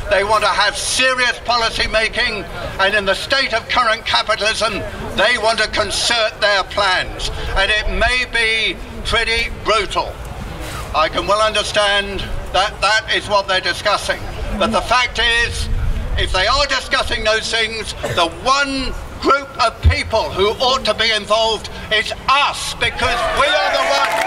They want to have serious policy making, and in the state of current capitalism, they want to concert their plans. And it may be pretty brutal. I can well understand that that is what they're discussing. But the fact is, if they are discussing those things, the one group of people who ought to be involved is us, because we are the ones.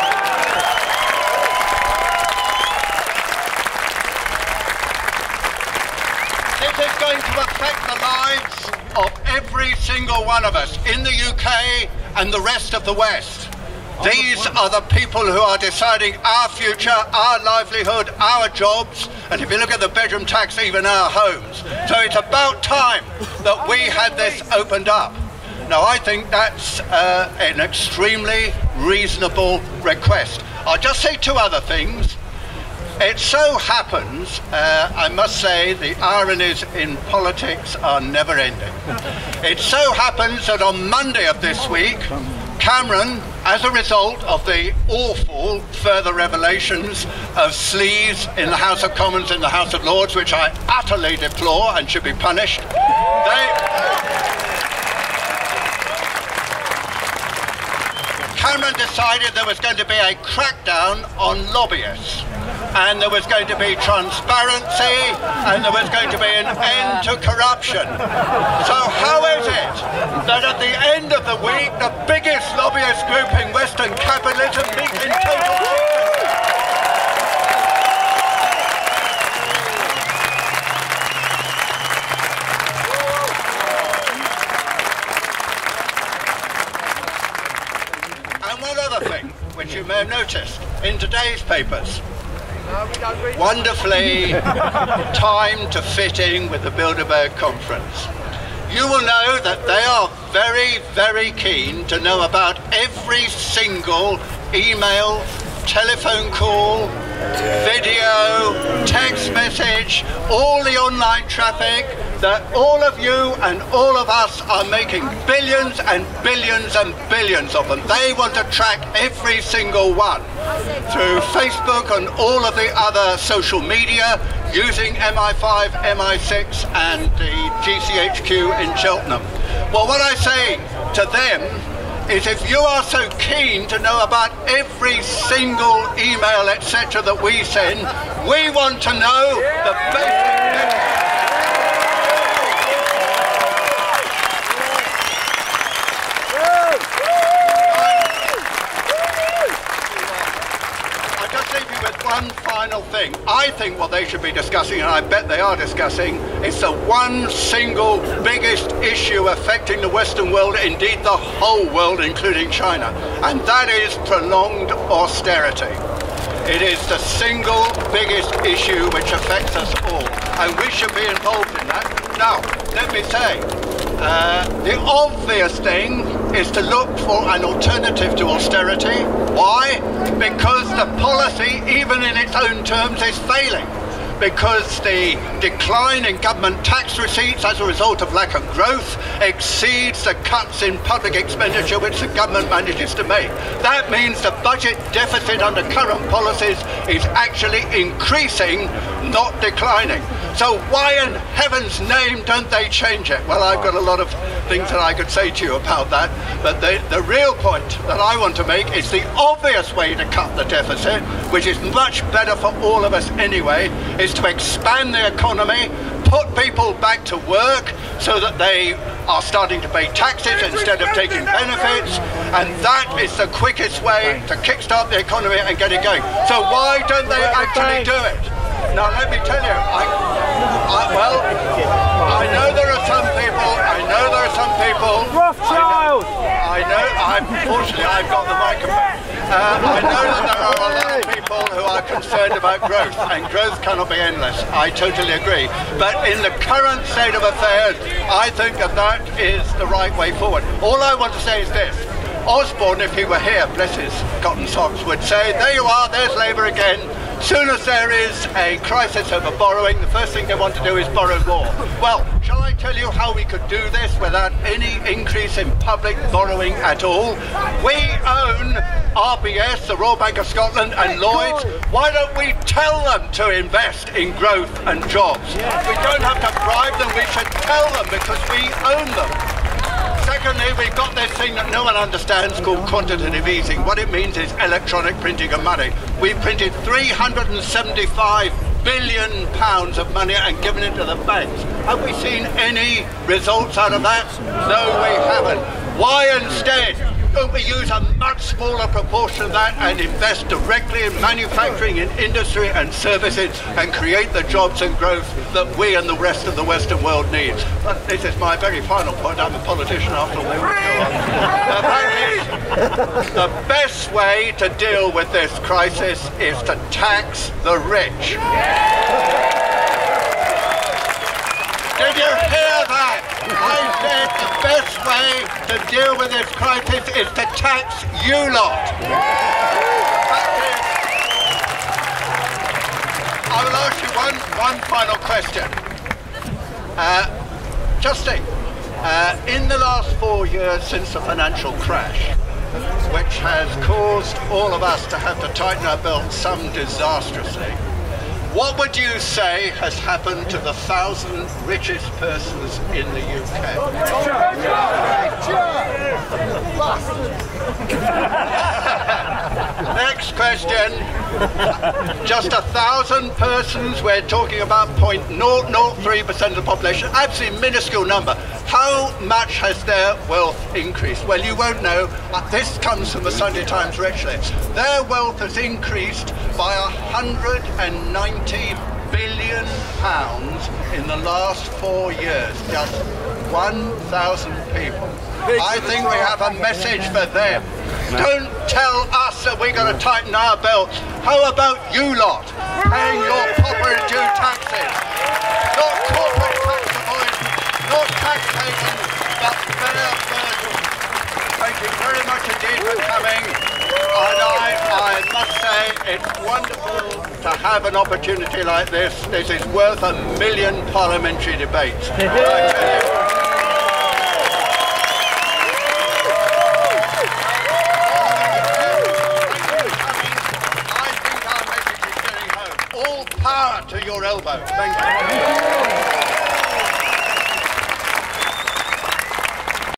This is going to affect the lives of every single one of us in the UK and the rest of the West. These are the people who are deciding our future, our livelihood, our jobs, and if you look at the bedroom tax, even our homes. So it's about time that we had this opened up. Now, I think that's an extremely reasonable request. I'll just say two other things. It so happens, I must say, the ironies in politics are never ending. It so happens that on Monday of this week, Cameron, as a result of the awful further revelations of sleaze in the House of Commons and the House of Lords, which I utterly deplore and should be punished, Cameron decided there was going to be a crackdown on lobbyists, and there was going to be transparency, and there was going to be an end to corruption. So how is it that at the end of the week, the biggest lobbyist group in Western capitalism meets in total secrecy? And one other thing, which you may have noticed in today's papers, wonderfully timed to fit in with the Bilderberg conference. You will know that they are very, very keen to know about every single email, telephone call, video, text message, all the online traffic that all of you and all of us are making billions and billions and billions of them. They want to track every single one through Facebook and all of the other social media using MI5, MI6 and the GCHQ in Cheltenham. Well, what I say to them is if you are so keen to know about every single email, etc. that we send, we want to know the basic... One final thing. I think what they should be discussing, and I bet they are discussing, is the one single biggest issue affecting the Western world, indeed the whole world, including China, and that is prolonged austerity. It is the single biggest issue which affects us all, and we should be involved in that. Now, let me say, the obvious thing is to look for an alternative to austerity. Why? Because the policy, even in its own terms, is failing. Because the decline in government tax receipts as a result of lack of growth exceeds the cuts in public expenditure which the government manages to make. That means the budget deficit under current policies is actually increasing, not declining. So why in heaven's name don't they change it? Well, I've got a lot of things that I could say to you about that, but the real point that I want to make is the obvious way to cut the deficit, which is much better for all of us anyway, is to expand the economy, put people back to work so that they are starting to pay taxes instead of taking benefits, and that is the quickest way to kickstart the economy and get it going. So why don't they actually do it? Now let me tell you, I know there are some people, Rothschild! I know, unfortunately I've got the microphone. I know that there are a lot of people who are concerned about growth, and growth cannot be endless. I totally agree. But in the current state of affairs, I think that that is the right way forward. All I want to say is this. Osborne, if he were here, bless his cotton socks, would say, there you are, there's Labour again, Soon as there is a crisis over borrowing, the first thing they want to do is borrow more. Well, shall I tell you how we could do this without any increase in public borrowing at all? We own RBS, the Royal Bank of Scotland, and Lloyds. Why don't we tell them to invest in growth and jobs? We don't have to bribe them, we should tell them because we own them. Secondly, we've got this thing that no one understands called quantitative easing. What it means is electronic printing of money. We printed £375 billion of money and given it to the banks. Have we seen any results out of that? No, we haven't. Why instead don't we use a much smaller proportion of that and invest directly in manufacturing, in industry and services and create the jobs and growth that we and the rest of the Western world needs? But this is my very final point. I'm a politician after all. The fact is, the best way to deal with this crisis is to tax the rich. Did you hear that? I said the best way to deal with this crisis is to tax you lot. I will ask you one final question. Justin, in the last 4 years since the financial crash, which has caused all of us to have to tighten our belts some disastrously, what would you say has happened to the 1,000 richest persons in the UK? Next question. Just 1,000 persons, we're talking about 0.003% of the population, absolutely minuscule number. How much has their wealth increased? Well, you won't know, but this comes from the Sunday Times richly. Their wealth has increased by £190 billion in the last 4 years. Just 1,000 people. I think we have a message for them. Don't tell us that we're going to tighten our belts. How about you lot paying your proper and due taxes? Not corporate tax avoidance, not tax haven, but fair burden. Thank you very much indeed for coming. And I must say it's wonderful to have an opportunity like this. This is worth 1 million parliamentary debates. I tell you. Power to your elbow. Thank you.